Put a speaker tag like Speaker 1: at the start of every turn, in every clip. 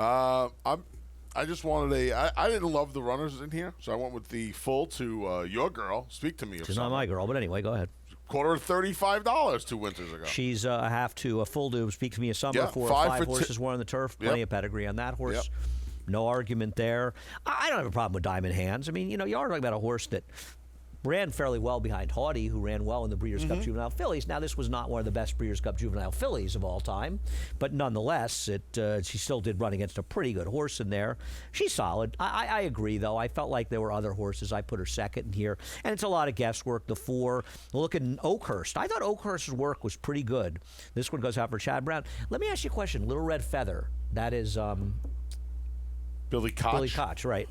Speaker 1: I just wanted I didn't love the runners in here, so I went with the full to your girl. Speak to me.
Speaker 2: She's not my girl, but anyway, go ahead.
Speaker 1: Quarter of $35 2 winters ago.
Speaker 2: She's a half to a full to Speak to Me a Summer.
Speaker 1: Yeah,
Speaker 2: 4 or 5 horses were on the turf. Plenty of pedigree on that horse.
Speaker 1: Yep.
Speaker 2: No argument there. I don't have a problem with Diamond Hands. I mean, you are talking about a horse that ran fairly well behind Haughty, who ran well in the Breeders' Cup Juvenile Fillies. Now, this was not one of the best Breeders' Cup Juvenile Fillies of all time, but nonetheless, she still did run against a pretty good horse in there. She's solid. I agree, though. I felt like there were other horses. I put her second in here, and it's a lot of guesswork. The 4, look at Oakhurst. I thought Oakhurst's work was pretty good. This one goes out for Chad Brown. Let me ask you a question. Little Red Feather, that is
Speaker 1: Billy Koch.
Speaker 2: Billy Koch, right.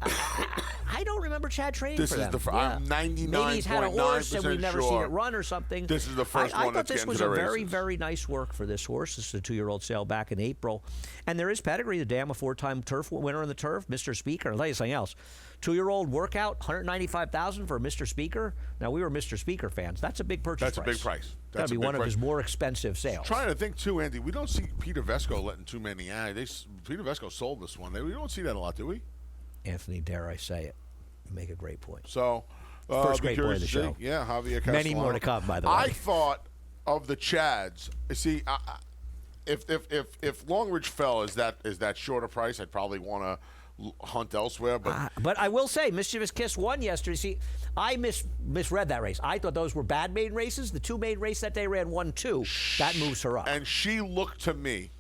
Speaker 2: I don't remember Chad training
Speaker 1: this
Speaker 2: for them.
Speaker 1: I'm 99.9%
Speaker 2: Maybe he's had a horse and we've never seen it run or something.
Speaker 1: This is the first one
Speaker 2: I thought this was a very,
Speaker 1: races.
Speaker 2: very nice work for this horse. This is a 2-year-old sale back in April. And there is pedigree. The dam, a 4-time turf winner in the turf, Mr. Speaker. I'll tell you something else. 2-year-old workout, $195,000 for Mr. Speaker. Now, we were Mr. Speaker fans. That's a big purchase
Speaker 1: That's a big price.
Speaker 2: That'd be one of his more expensive sales.
Speaker 1: I'm trying to think, too, Andy. We don't see Peter Vesco letting too many Peter Vesco sold this one. We don't see that a lot, do we?
Speaker 2: Anthony, dare I say it. You make a great point.
Speaker 1: So,
Speaker 2: first great point of the show.
Speaker 1: Yeah, Javier Castellano.
Speaker 2: Many more to come, by the way.
Speaker 1: I thought of the Chads. See, if Longridge fell, is that shorter price? I'd probably want to hunt elsewhere.
Speaker 2: But I will say, Mischievous Kiss won yesterday. See, I misread that race. I thought those were bad maiden races. The 2 maiden race that day ran 1-2. That moves her up.
Speaker 1: And she looked to me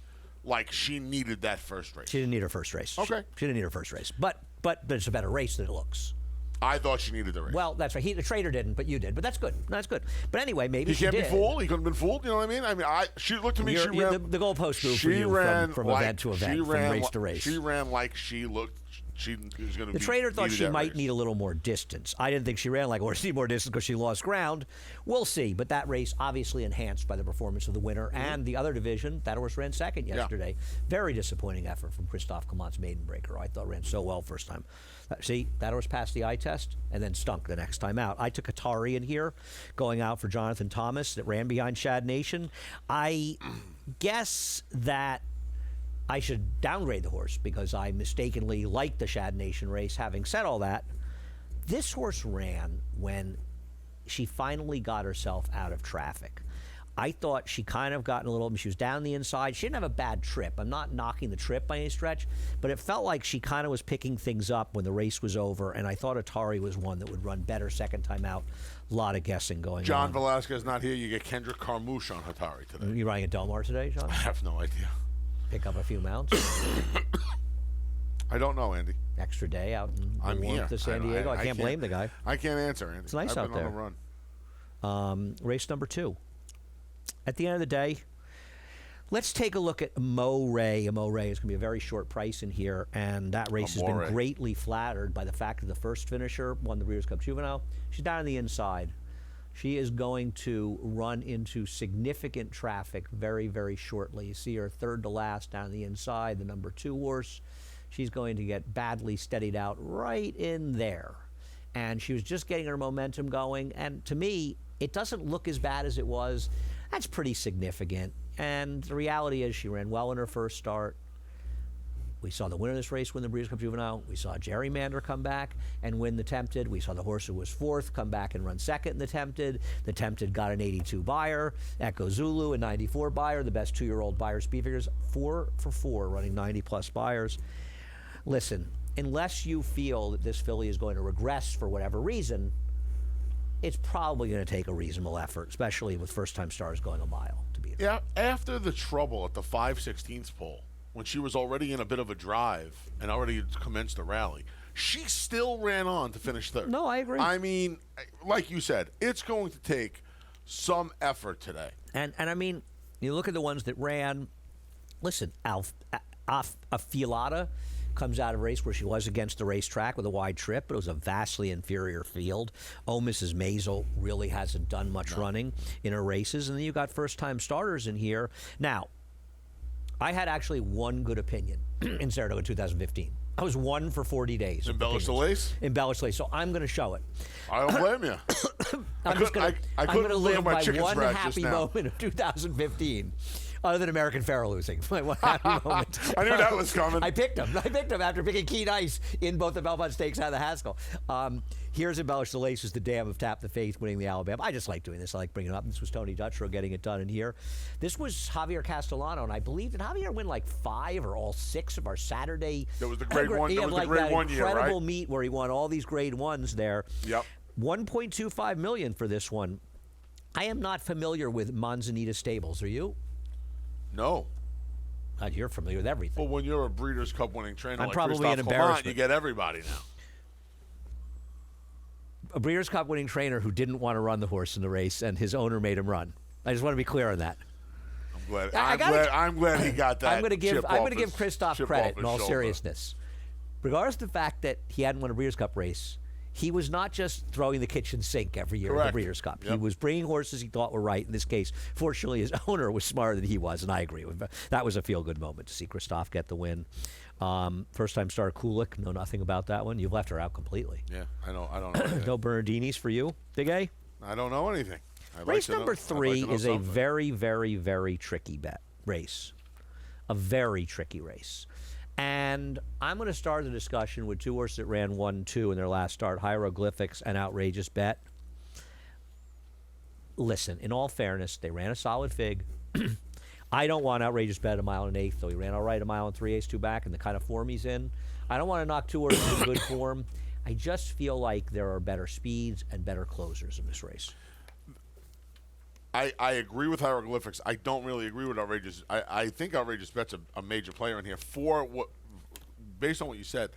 Speaker 1: like she needed that first race.
Speaker 2: She didn't need her first race.
Speaker 1: Okay.
Speaker 2: She didn't need her first race. But it's a better race than it looks.
Speaker 1: I thought she needed the race.
Speaker 2: Well, that's right. The trader didn't, but you did. But that's good. That's good. But anyway, maybe she did.
Speaker 1: He can't be fooled. He couldn't have been fooled. You know what I mean? She looked to me. She ran.
Speaker 2: The goalpost moved for you from event to event, from race to race.
Speaker 1: She ran like she looked. She was going to.
Speaker 2: The trader thought she might need a little more distance. I didn't think she ran like a horse need more distance because she lost ground. We'll see. But that race obviously enhanced by the performance of the winner and the other division. That horse ran second yesterday. Yeah. Very disappointing effort from Christophe Clement's Maiden Breaker. I thought ran so well first time. See, that horse passed the eye test and then stunk the next time out. I took Atari in here, going out for Jonathan Thomas that ran behind Shad Nation. I guess that I should downgrade the horse because I mistakenly liked the Shad Nation race. Having said all that, this horse ran when she finally got herself out of traffic. I thought she kind of gotten a little, she was down the inside. She didn't have a bad trip. I'm not knocking the trip by any stretch, but it felt like she kind of was picking things up when the race was over, and I thought Atari was one that would run better second time out. A lot of guessing going on.
Speaker 1: John Velasquez not here. You get Kendrick Carmouche on Atari today.
Speaker 2: You riding at Del Mar today, John?
Speaker 1: I have no idea.
Speaker 2: Pick up a few mounts?
Speaker 1: I don't know, Andy.
Speaker 2: Extra day out in
Speaker 1: I'm here.
Speaker 2: To San Diego. I can't blame the guy.
Speaker 1: I can't answer, Andy.
Speaker 2: It's nice
Speaker 1: I've
Speaker 2: out
Speaker 1: been
Speaker 2: there.
Speaker 1: On a run.
Speaker 2: Race number 2. At the end of the day, let's take a look at Mo Ray. Mo Ray is going to be a very short price in here, and that race has been greatly flattered by the fact that the first finisher won the Breeders' Cup Juvenile. She's down on the inside. She is going to run into significant traffic very, very shortly. You see her third to last down the inside, the number 2 horse. She's going to get badly steadied out right in there. And she was just getting her momentum going, and to me, it doesn't look as bad as it was. That's pretty significant. And the reality is she ran well in her first start. We saw the winner of this race win the Breeders' Cup Juvenile. We saw Gerrymander come back and win the Tempted. We saw the horse who was 4th come back and run second in the Tempted. The Tempted got an 82 buyer. Echo Zulu, a 94 buyer. The best 2-year-old buyer speed figures, 4 for 4, running 90-plus buyers. Listen, unless you feel that this filly is going to regress for whatever reason, it's probably going to take a reasonable effort, especially with first-time stars going a mile to beat her.
Speaker 1: Yeah, after the trouble at the 5/16 pole, when she was already in a bit of a drive and already commenced a rally, she still ran on to finish third.
Speaker 2: No, I agree.
Speaker 1: I mean, like you said, it's going to take some effort today.
Speaker 2: And I mean, you look at the ones that ran. Listen, Afilata comes out of a race where she was against the racetrack with a wide trip, but it was a vastly inferior field. Oh, Mrs. Maisel really hasn't done much running in her races. And then you got first-time starters in here. Now, I had actually one good opinion in Saratoga 2015. I was 1 for 40 days.
Speaker 1: Embellish the lace?
Speaker 2: Embellish the lace. So I'm going to show it.
Speaker 1: I don't blame you.
Speaker 2: I'm going to live by one happy moment of 2015. Other than American Pharoah losing. My one happy moment.
Speaker 1: I knew that was coming.
Speaker 2: I picked him. After picking Keen Ice in both the Belmont Stakes and the Haskell. Here's Embellish the Laces, the dam of Tap the Faith winning the Alabama. I just like doing this. I like bringing it up. This was Tony Dutrow getting it done in here. This was Javier Castellano, and I believe did Javier win like 5 or all 6 of our Saturday.
Speaker 1: That was the grade one.
Speaker 2: He
Speaker 1: That
Speaker 2: had
Speaker 1: was
Speaker 2: like
Speaker 1: the grade
Speaker 2: that
Speaker 1: 1 year, right?
Speaker 2: incredible meet where he won all these grade 1s there.
Speaker 1: Yep.
Speaker 2: $1.25 million for this one. I am not familiar with Manzanita Stables. Are you?
Speaker 1: No.
Speaker 2: You're familiar with everything.
Speaker 1: Well, when you're a Breeders' Cup winning trainer
Speaker 2: I'm
Speaker 1: like
Speaker 2: probably
Speaker 1: Christophe
Speaker 2: an
Speaker 1: Clement,
Speaker 2: embarrassment.
Speaker 1: you get everybody now.
Speaker 2: A Breeders' Cup winning trainer who didn't want to run the horse in the race, and his owner made him run. I just want to be clear on that.
Speaker 1: I'm glad he got that.
Speaker 2: I'm going to give
Speaker 1: his
Speaker 2: Christophe
Speaker 1: chip
Speaker 2: credit
Speaker 1: off
Speaker 2: in
Speaker 1: his
Speaker 2: all
Speaker 1: shoulder.
Speaker 2: seriousness. Regardless of the fact that he hadn't won a Breeders' Cup race, he was not just throwing the kitchen sink every year at the
Speaker 1: Correct.
Speaker 2: Breeders' Cup.
Speaker 1: Yep.
Speaker 2: He was bringing horses he thought were right. In this case, fortunately, his owner was smarter than he was, and I agree with him. That was a feel-good moment to see Christophe get the win. First-time star Kulik, know nothing about that one. You've left her out completely.
Speaker 1: Yeah, I don't know anything.
Speaker 2: No Bernardinis for you, Big A?
Speaker 1: I don't know anything.
Speaker 2: Race number 3 is a very, very, very tricky race. A very tricky race. And I'm going to start the discussion with 2 horses that ran 1-2 in their last start, Hieroglyphics and Outrageous Bet. Listen, in all fairness, they ran a solid fig. I don't want Outrageous Bet a mile and 1/8, though he ran all right a mile and 3/8 2 back, and the kind of form he's in. I don't want to knock 2 horses in good form. I just feel like there are better speeds and better closers in this race.
Speaker 1: I agree with Hieroglyphics. I don't really agree with Outrageous. I think Outrageous Bet's a major player in here for what, based on what you said.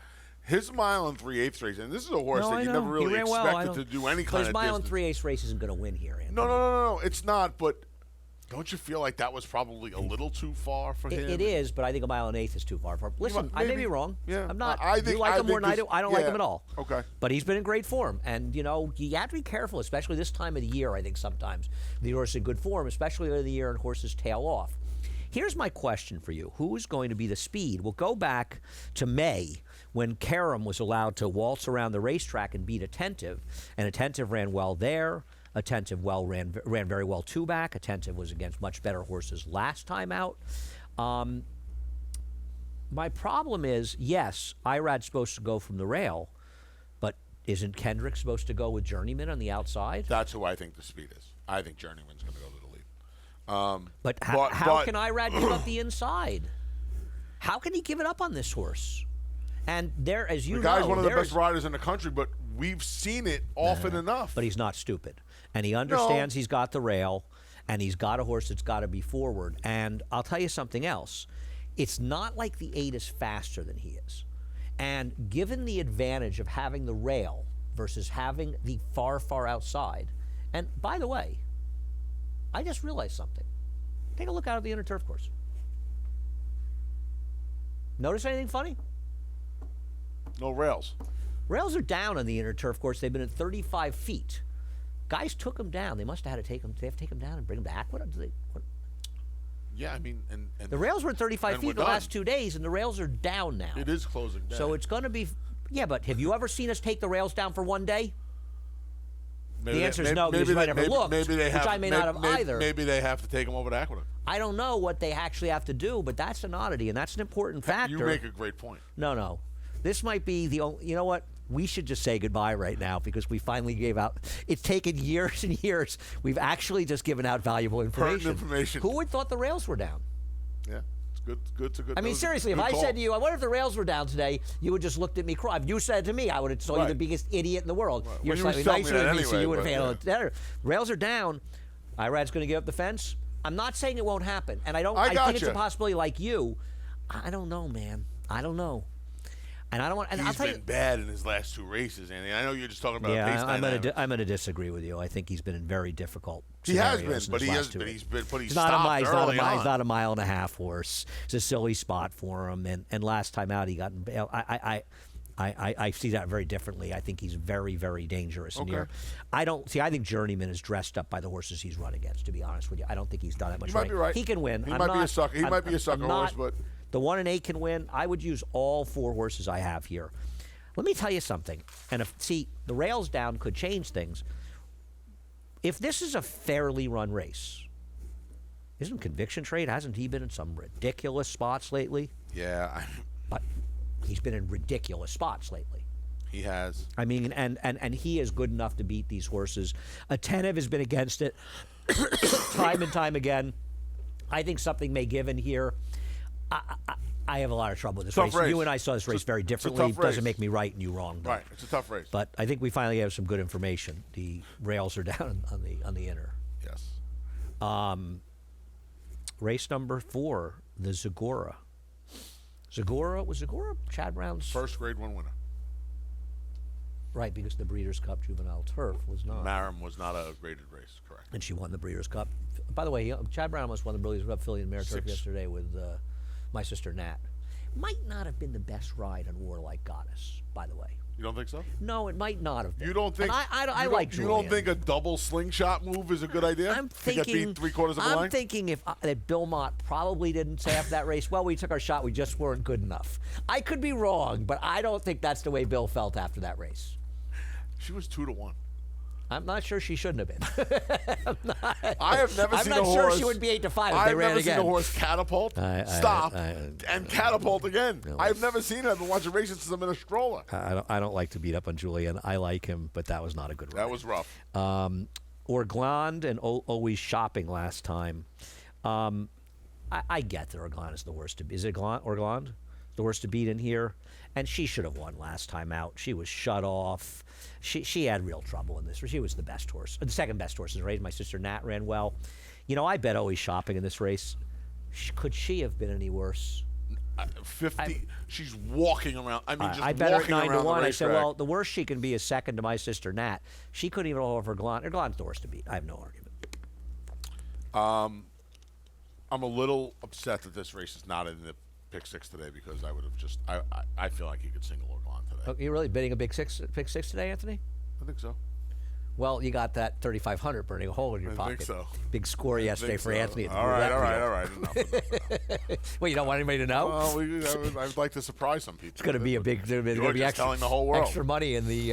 Speaker 1: His mile and 3/8 race, and this is a horse that you never really expected to do any kind of
Speaker 2: His mile and
Speaker 1: distance.
Speaker 2: 3/8 race isn't going to win here, Anthony.
Speaker 1: No, it's not. But don't you feel like that was probably a little too far for him?
Speaker 2: It is, but I think a mile and 1/8 is too far for him. Listen, I may be wrong.
Speaker 1: Yeah,
Speaker 2: I'm not.
Speaker 1: I think,
Speaker 2: you like him more than I do. I don't like
Speaker 1: yeah,
Speaker 2: him at all.
Speaker 1: Okay.
Speaker 2: But he's been in great form. And, you have to be careful, especially this time of the year, I think, sometimes. The horse is in good form, especially later in the year and horses tail off. Here's my question for you. Who is going to be the speed? We'll go back to May when Karam was allowed to waltz around the racetrack and beat Attentive. And Attentive ran well there. Attentive ran very well 2 back. Attentive was against much better horses last time out. My problem is, yes, Irad's supposed to go from the rail, but isn't Kendrick supposed to go with Journeyman on the outside?
Speaker 1: That's who I think the speed is. I think Journeyman's going to go to the lead.
Speaker 2: But how can Irad give up the inside? How can he give it up on this horse? And there, as you know,
Speaker 1: the guy's one of the best riders in the country, but we've seen it often enough.
Speaker 2: But he's not stupid. And he understands he's got the rail, and he's got a horse that's got to be forward. And I'll tell you something else. It's not like the 8 is faster than he is. And given the advantage of having the rail versus having the far, far outside, and by the way, I just realized something. Take a look out at the inner turf course. Notice anything funny?
Speaker 1: No rails.
Speaker 2: Rails are down on the inner turf course. They've been at 35 feet. Guys took them down. They must have had to take them. They have to take them down and bring them back. What?
Speaker 1: Yeah, I mean, and
Speaker 2: the rails were at 35
Speaker 1: and
Speaker 2: feet
Speaker 1: we're
Speaker 2: the
Speaker 1: done.
Speaker 2: last 2 days, and the rails are down now.
Speaker 1: It is closing down.
Speaker 2: So it's going to be. Yeah, but have you ever seen us take the rails down for 1 day? The answer is no, because you might never looked, which I may not have either.
Speaker 1: Maybe they have to take them over to Aqueduct.
Speaker 2: I don't know what they actually have to do, but that's an oddity, and that's an important factor.
Speaker 1: You make a great point.
Speaker 2: No. This might be the only. You know what? We should just say goodbye right now because we finally gave out. It's taken years and years. We've actually just given out valuable information.
Speaker 1: Pertinent information.
Speaker 2: Who would thought the rails were down?
Speaker 1: Yeah, it's good. It's a good.
Speaker 2: I mean, seriously, if I said to you, I wonder if the rails were down today, you would just looked at me cry. If you said to me, I would have told you the biggest idiot in the world.
Speaker 1: Right.
Speaker 2: You're
Speaker 1: Well,
Speaker 2: slightly
Speaker 1: you was telling
Speaker 2: nicer
Speaker 1: me
Speaker 2: than
Speaker 1: that
Speaker 2: me, so
Speaker 1: anyway,
Speaker 2: you would have
Speaker 1: but,
Speaker 2: handled it better. Rails are down. Irad's going to give up the fence. I'm not saying it won't happen, and I think it's a possibility. Like you, I don't know, man. I don't know. And I don't want. And I'll tell you,
Speaker 1: been bad in his last 2 races, Andy. I know you're just talking about pace
Speaker 2: I'm
Speaker 1: dynamics.
Speaker 2: going to disagree with you. I think he's been in very difficult.
Speaker 1: He has
Speaker 2: scenarios
Speaker 1: been, but
Speaker 2: in his last 2
Speaker 1: he's been. But he's
Speaker 2: not
Speaker 1: stopped early on.
Speaker 2: He's not a mile and a half horse. It's a silly spot for him. And last time out, he got. I see that very differently. I think he's very, very dangerous in here. I think Journeyman is dressed up by the horses he's run against. To be honest with you, I don't think he's done that much.
Speaker 1: You might be right.
Speaker 2: He can win.
Speaker 1: He might be a sucker. He might be a sucker horse, but
Speaker 2: the 1 and 8 can win. I would use all 4 horses I have here. Let me tell you something. And the rails down could change things. If this is a fairly run race, Isn't Conviction Trade? Hasn't he been in some ridiculous spots lately?
Speaker 1: Yeah.
Speaker 2: But he's been in ridiculous spots lately.
Speaker 1: He has.
Speaker 2: I mean, and he is good enough to beat these horses. Attentive has been against it time and time again. I think something may give in here. I have a lot of trouble with this race. You and I saw this race very differently. It doesn't make me right and you wrong.
Speaker 1: Right. It's a tough race.
Speaker 2: But I think we finally have some good information. The rails are down on the inner.
Speaker 1: Yes.
Speaker 2: Race number 4, the Zagora. Was Zagora Chad Brown's
Speaker 1: first Grade 1 winner?
Speaker 2: Right, because the Breeders' Cup Juvenile Turf was not.
Speaker 1: Marham was not a graded race, correct.
Speaker 2: And she won the Breeders' Cup. By the way, Chad Brown almost won the Breeders' Cup Filly and Mare Turf yesterday with my sister Nat. Might not have been the best ride on Warlike Goddess, by the way.
Speaker 1: You don't think so?
Speaker 2: No, it might not have been.
Speaker 1: You don't think?
Speaker 2: And I like Julian.
Speaker 1: You don't think a double slingshot move is a good idea?
Speaker 2: I'm thinking.
Speaker 1: To get beat 3/4 of the line?
Speaker 2: I'm thinking that Bill Mott probably didn't say after that race, well, we took our shot, we just weren't good enough. I could be wrong, but I don't think that's the way Bill felt after that race.
Speaker 1: She was 2-1.
Speaker 2: I'm not sure she shouldn't have been.
Speaker 1: I have never seen a horse.
Speaker 2: I'm not sure she would be 8 to 5 if they ran again.
Speaker 1: I've never seen a horse catapult, stop, and catapult again. No, I've never seen it. I've been watching races since I'm in a stroller.
Speaker 2: I don't like to beat up on Julian. I like him, but that was not a good ride.
Speaker 1: That was rough.
Speaker 2: Orgland and Always Shopping last time. I get that Orgland is the worst to beat. Is it Orgland? The worst to beat in here? And she should have won last time out. She was shut off. She had real trouble in this. She was the best horse, the second best horse in the race. My sister Nat ran well. You know, I bet Always Shopping in this race. Could she have been any worse?
Speaker 1: 50. She's walking around. I mean, just
Speaker 2: I bet her
Speaker 1: walking
Speaker 2: 9 to 1. I said,
Speaker 1: racetrack.
Speaker 2: well, the worst she can be is second to my sister Nat. She couldn't even hold over Orgland. Orgland's the worst to beat. I have no argument.
Speaker 1: I'm a little upset that this race is not in the pick 6 today because I would have just. I feel like you could single Orgland today.
Speaker 2: Oh, you're really bidding a pick six today, Anthony?
Speaker 1: I think so.
Speaker 2: Well, you got that 3,500 burning a hole in your pocket.
Speaker 1: I think so.
Speaker 2: Big score yesterday for Anthony. At the
Speaker 1: all right. Enough.
Speaker 2: Well, you don't want anybody to know?
Speaker 1: Well, I'd like to surprise some people.
Speaker 2: It's going to be a big. There's going to be
Speaker 1: telling the whole world.
Speaker 2: extra money in the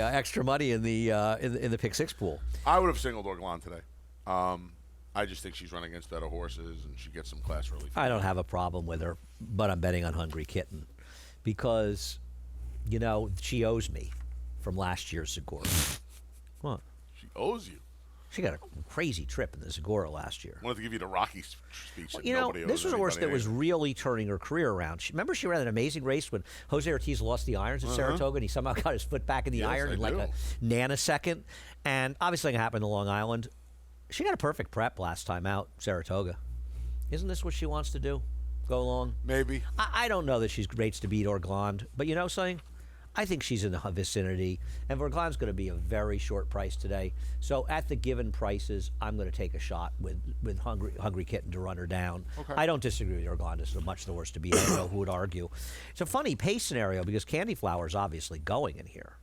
Speaker 2: in the pick 6 pool.
Speaker 1: I would have singled Orgland today. I just think she's running against better horses and she gets some class relief.
Speaker 2: I don't have a problem with her, but I'm betting on Hungry Kitten because, you know, she owes me from last year's Zagora. What?
Speaker 1: She owes you.
Speaker 2: She got a crazy trip in the Zagora last year.
Speaker 1: I wanted to give you the Rocky speech.
Speaker 2: Well, you know, this was a horse that was really turning her career around. Remember she ran an amazing race when Jose Ortiz lost the irons at Saratoga and he somehow got his foot back in the iron in like a nanosecond. And obviously it happened in Long Island. She got a perfect prep last time out, Saratoga. Isn't this what she wants to do? Go along?
Speaker 1: Maybe.
Speaker 2: I don't know that she's rates to beat Orgland, but you know something? I think she's in the vicinity, and Orgland's going to be a very short price today. So at the given prices, I'm going to take a shot with Hungry Kitten to run her down.
Speaker 1: Okay.
Speaker 2: I don't disagree with Orgland. It's much the worst to beat. I don't know who would argue. It's a funny pace scenario because Candy Flower's obviously going in here.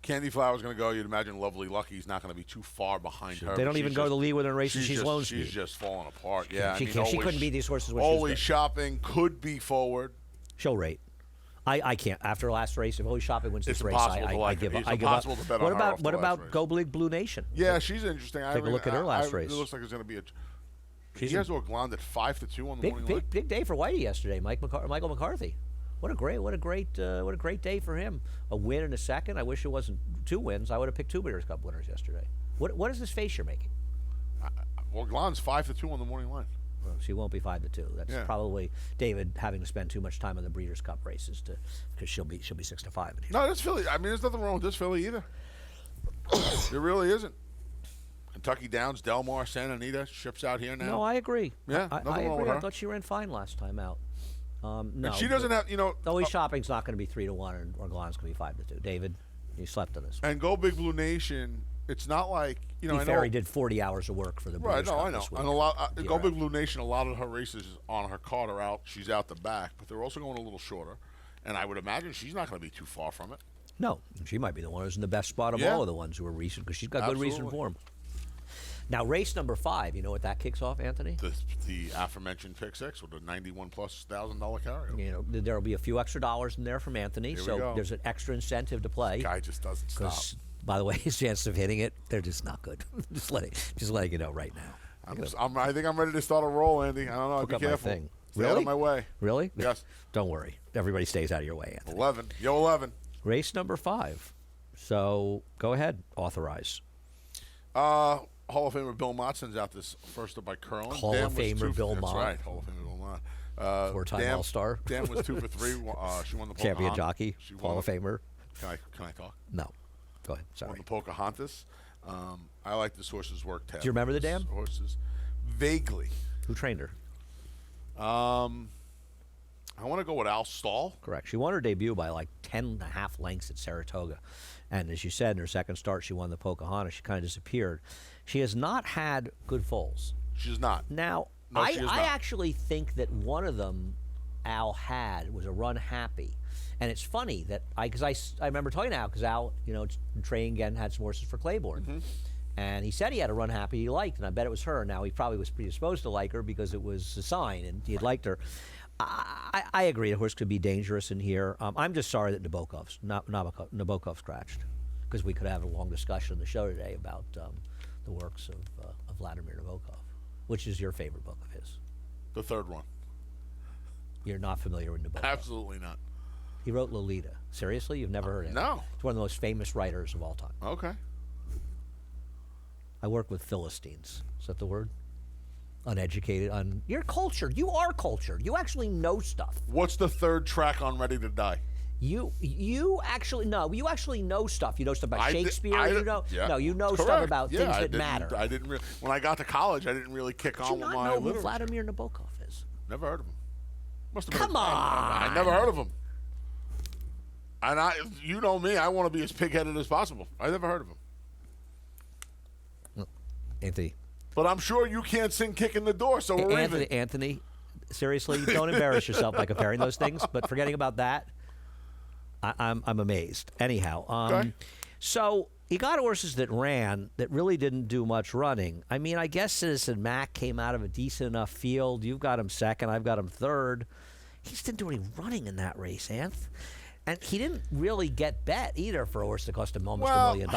Speaker 1: Candy Flower's going to go. You'd imagine Lovely Lucky's not going to be too far behind her.
Speaker 2: They don't even go to the lead with her races. She's lone speed.
Speaker 1: She's just falling apart. Yeah,
Speaker 2: she couldn't beat these horses.
Speaker 1: Always Shopping could be forward.
Speaker 2: She'll rate. I can't. After last race, if Always Shopping wins this race, I give up.
Speaker 1: It's impossible to bet on her off the
Speaker 2: What
Speaker 1: last
Speaker 2: about
Speaker 1: race.
Speaker 2: Go Big Blue Nation?
Speaker 1: Yeah, she's interesting.
Speaker 2: Take a look at her last race.
Speaker 1: It looks like it's going to be a. She has Orgland at 5-2 on the morning line.
Speaker 2: Big day for Whitey yesterday. Michael McCarthy. What a great day for him. A win and a second. I wish it wasn't 2 wins. I would have picked 2 Breeders' Cup winners yesterday. What is this face you're making?
Speaker 1: Orgland's 5-2 on the morning line.
Speaker 2: Well, she won't be 5-2. That's probably David having to spend too much time on the Breeders' Cup races because she'll be 6-5.
Speaker 1: No, that's Philly. I mean, there's nothing wrong with this Philly either. There really isn't. Kentucky Downs, Del Mar, Santa Anita ships out here now.
Speaker 2: No, I agree.
Speaker 1: Yeah,
Speaker 2: I
Speaker 1: nothing wrong with her.
Speaker 2: I thought she ran fine last time out. No,
Speaker 1: and she doesn't have,
Speaker 2: Always Shopping's not going to be 3-1, and Orgland's going to be 5-2. David, you slept on this.
Speaker 1: And Go Big Blue Nation. It's not like
Speaker 2: Ferry did 40 hours of work for the Breeders' Cup
Speaker 1: I know. And Go Big Blue Nation. A lot of her races on her card are out. She's out the back, but they're also going a little shorter. And I would imagine she's not going to be too far from it.
Speaker 2: No, she might be the one who's in the best spot of all of the ones who are recent because she's got good recent form. Now, race number 5, you know what that kicks off, Anthony?
Speaker 1: The aforementioned pick 6 with a $91,000+ carry.
Speaker 2: You know, there'll be a few extra dollars in there from Anthony, so there's an extra incentive to play.
Speaker 1: This guy just doesn't stop.
Speaker 2: By the way, his chances of hitting it, they're just not good. just letting you know right now.
Speaker 1: I think I'm ready to start a roll, Andy. I don't know. Be careful.
Speaker 2: Thing.
Speaker 1: Stay
Speaker 2: Really?
Speaker 1: out of my way.
Speaker 2: Really?
Speaker 1: Yes.
Speaker 2: Don't worry. Everybody stays out of your way, Anthony.
Speaker 1: 11. Yo, 11.
Speaker 2: Race number 5. So go ahead. Authorize.
Speaker 1: Hall of Famer Bill Mott sends out this first up by Curlin.
Speaker 2: Hall of Famer Bill Mott.
Speaker 1: That's right. Hall of Famer Bill Mott.
Speaker 2: 4-time All-Star.
Speaker 1: Dan was 2 for 3. She won the
Speaker 2: Champion jockey. Hall of Famer.
Speaker 1: Can I talk?
Speaker 2: No. Go ahead. Sorry.
Speaker 1: Won the Pocahontas. I like this horse's work tab.
Speaker 2: Do you remember the dam?
Speaker 1: Horses. Vaguely.
Speaker 2: Who trained her?
Speaker 1: I want to go with Al Stahl.
Speaker 2: Correct. She won her debut by like 10.5 lengths at Saratoga. And as you said, in her second start, she won the Pocahontas. She kind of disappeared. She has not had good foals.
Speaker 1: She's not.
Speaker 2: Now,
Speaker 1: No,
Speaker 2: I
Speaker 1: she is not.
Speaker 2: actually think that one of them Al had was a Run Happy. And it's funny that I remember talking to Al, because Al, training again, had some horses for Claiborne.
Speaker 1: Mm-hmm.
Speaker 2: And he said he had a Run Happy he liked, and I bet it was her. Now, he probably was predisposed to like her because it was a sign, and he had liked her. I agree, the horse could be dangerous in here. I'm just sorry that Nabokov scratched, because we could have a long discussion on the show today about the works of Vladimir Nabokov, which is your favorite book of his.
Speaker 1: The third one.
Speaker 2: You're not familiar with Nabokov?
Speaker 1: Absolutely not.
Speaker 2: He wrote Lolita. Seriously? You've never heard of him?
Speaker 1: No.
Speaker 2: He's one of the most famous writers of all time.
Speaker 1: Okay.
Speaker 2: I work with Philistines. Is that the word? Uneducated. You're cultured. You are cultured. You actually know stuff.
Speaker 1: What's the third track on Ready to Die?
Speaker 2: You actually know. You actually know stuff. You know stuff about Shakespeare.
Speaker 1: Yeah.
Speaker 2: No, you know
Speaker 1: Correct.
Speaker 2: stuff about
Speaker 1: yeah,
Speaker 2: things that matter.
Speaker 1: I didn't really. When I got to college, I didn't really kick on
Speaker 2: Did you
Speaker 1: with
Speaker 2: not
Speaker 1: my
Speaker 2: know who
Speaker 1: literature.
Speaker 2: Vladimir Nabokov is?
Speaker 1: Never heard of him. Must have
Speaker 2: Come
Speaker 1: been,
Speaker 2: on.
Speaker 1: I never heard of him. And you know me, I want to be as pig-headed as possible. I never heard of him.
Speaker 2: Anthony.
Speaker 1: But I'm sure you can't sing "Kick in the Door," so we're even.
Speaker 2: Anthony, seriously, don't embarrass yourself by comparing those things. But forgetting about that, I'm amazed. Anyhow,
Speaker 1: Okay.
Speaker 2: So you got horses that ran that really didn't do much running. I mean, I guess Citizen Mac came out of a decent enough field. You've got him second. I've got him third. He just didn't do any running in that race, Anth. And he didn't really get bet either for a horse that cost him almost $1 million.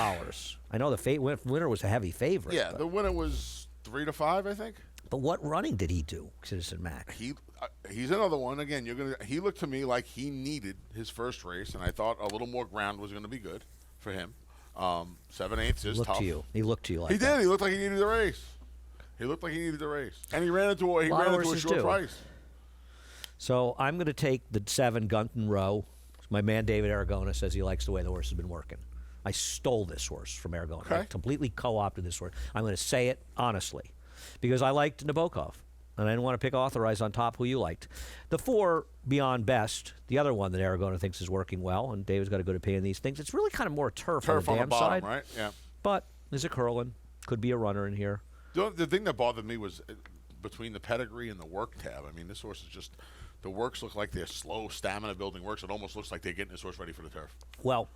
Speaker 2: I know the winner was a heavy favorite.
Speaker 1: Yeah, the winner was 3 to 5, I think.
Speaker 2: But what running did he do, Citizen Mac?
Speaker 1: He's another one. Again, he looked to me like he needed his first race, and I thought a little more ground was going to be good for him. 7/8 is tough.
Speaker 2: He looked to you like
Speaker 1: he
Speaker 2: that.
Speaker 1: did. He looked like he needed the race. And he ran into a short price.
Speaker 2: So I'm going to take the 7 Gunton Row. My man David Aragona says he likes the way the horse has been working. I stole this horse from Aragona.
Speaker 1: Okay.
Speaker 2: I completely co-opted this horse. I'm going to say it honestly, because I liked Nabokov, and I didn't want to pick Authorize on top who you liked. The 4 Beyond Best, the other one that Aragona thinks is working well, and David's got a good opinion of these things. It's really kind of more turf on the dam
Speaker 1: bottom,
Speaker 2: side,
Speaker 1: right? Yeah.
Speaker 2: But is it curling? Could be a runner in here.
Speaker 1: The thing that bothered me was between the pedigree and the work tab. I mean, this horse is just. The works look like they're slow stamina building works. It almost looks like they're getting this horse ready for the turf.
Speaker 2: Well,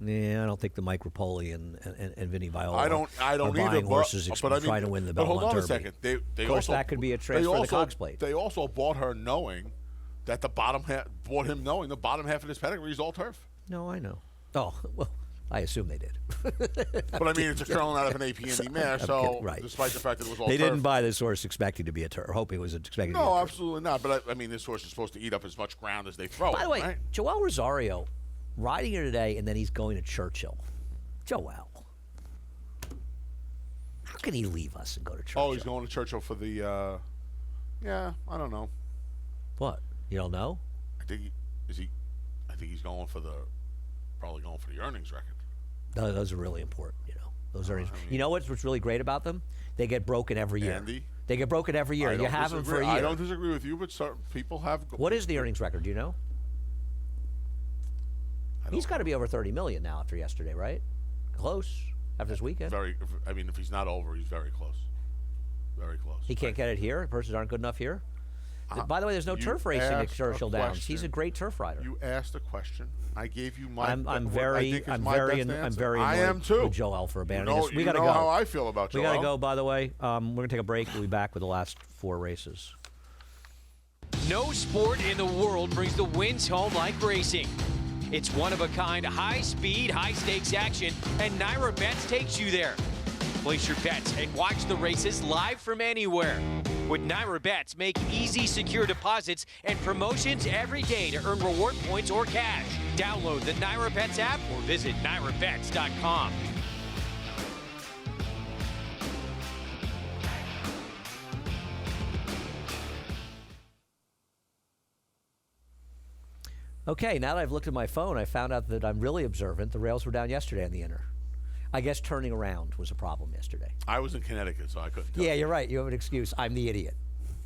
Speaker 2: yeah, I don't think the Mike Rapoli and Vinny Viola
Speaker 1: I don't
Speaker 2: are
Speaker 1: either,
Speaker 2: buying horses
Speaker 1: but I mean,
Speaker 2: trying to win the
Speaker 1: but
Speaker 2: Belmont
Speaker 1: hold on
Speaker 2: Derby.
Speaker 1: a second. They
Speaker 2: of course,
Speaker 1: also,
Speaker 2: that could be a trace for the Cox Plate.
Speaker 1: They also bought her knowing that the bottom half of this pedigree is all turf.
Speaker 2: No, I know. Oh, well, I assume they did.
Speaker 1: But I mean, it's a curling out of an AP mare, so
Speaker 2: right.
Speaker 1: despite the fact that it was all
Speaker 2: they
Speaker 1: turf.
Speaker 2: didn't buy this horse expecting to be a turf, or hoping it was expecting to be a
Speaker 1: No,
Speaker 2: turf.
Speaker 1: absolutely not. But I mean, this horse is supposed to eat up as much ground as they throw.
Speaker 2: By the way,
Speaker 1: right?
Speaker 2: Joel Rosario riding here today, and then he's going to Churchill. Joel. How can he leave us and go to Churchill?
Speaker 1: Oh, he's going to Churchill for the, yeah, I don't know.
Speaker 2: What? You don't know?
Speaker 1: I think he's going for probably going for the earnings record.
Speaker 2: Those are really important, Those earnings. You know what's really great about them? They get broken every year.
Speaker 1: Andy?
Speaker 2: They get broken every year. You have them for a year.
Speaker 1: I don't disagree with you, but certain people have.
Speaker 2: What is the earnings record? Do you know? He's got to be over $30 million now after yesterday, right? Close after this weekend.
Speaker 1: If he's not over, he's very close. Very close.
Speaker 2: He can't get it here. Horses aren't good enough here. By the way, there's no turf racing at Churchill Downs. He's a great turf rider.
Speaker 1: You asked a question. I gave you my.
Speaker 2: I'm very annoyed with Joel for abandoning us. We got to go.
Speaker 1: How I feel about Joel.
Speaker 2: We got to go. By the way, we're going to take a break. We'll be back with the last 4 races.
Speaker 3: No sport in the world brings the wins home like racing. It's one-of-a-kind, high-speed, high-stakes action, and Naira Bets takes you there. Place your bets and watch the races live from anywhere. With Naira Bets, make easy, secure deposits and promotions every day to earn reward points or cash. Download the Naira Bets app or visit nairabets.com.
Speaker 2: Okay, now that I've looked at my phone, I found out that I'm really observant. The rails were down yesterday on the inner. I guess turning around was a problem yesterday.
Speaker 1: I was in Connecticut, so I couldn't tell.
Speaker 2: Yeah, you're right. You have an excuse. I'm the idiot.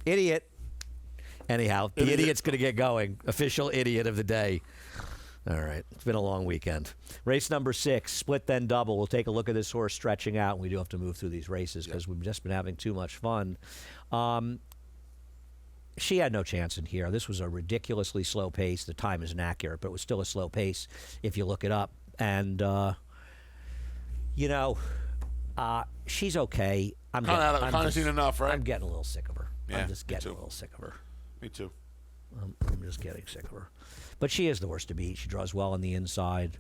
Speaker 2: Idiot. Anyhow, the idiot's going to get going. Official idiot of the day. All right. It's been a long weekend. Race number 6, split then double. We'll take a look at this horse stretching out. We do have to move through these races because we've just been having too much fun. She had no chance in here. This was a ridiculously slow pace. The time is inaccurate, but it was still a slow pace if you look it up. And, she's okay.
Speaker 1: Kind of seen enough, right?
Speaker 2: I'm getting a little sick of her.
Speaker 1: Yeah,
Speaker 2: I'm just getting
Speaker 1: me too.
Speaker 2: a little sick of her.
Speaker 1: Me too.
Speaker 2: I'm just getting sick of her. But she is the worst to beat. She draws well on the inside.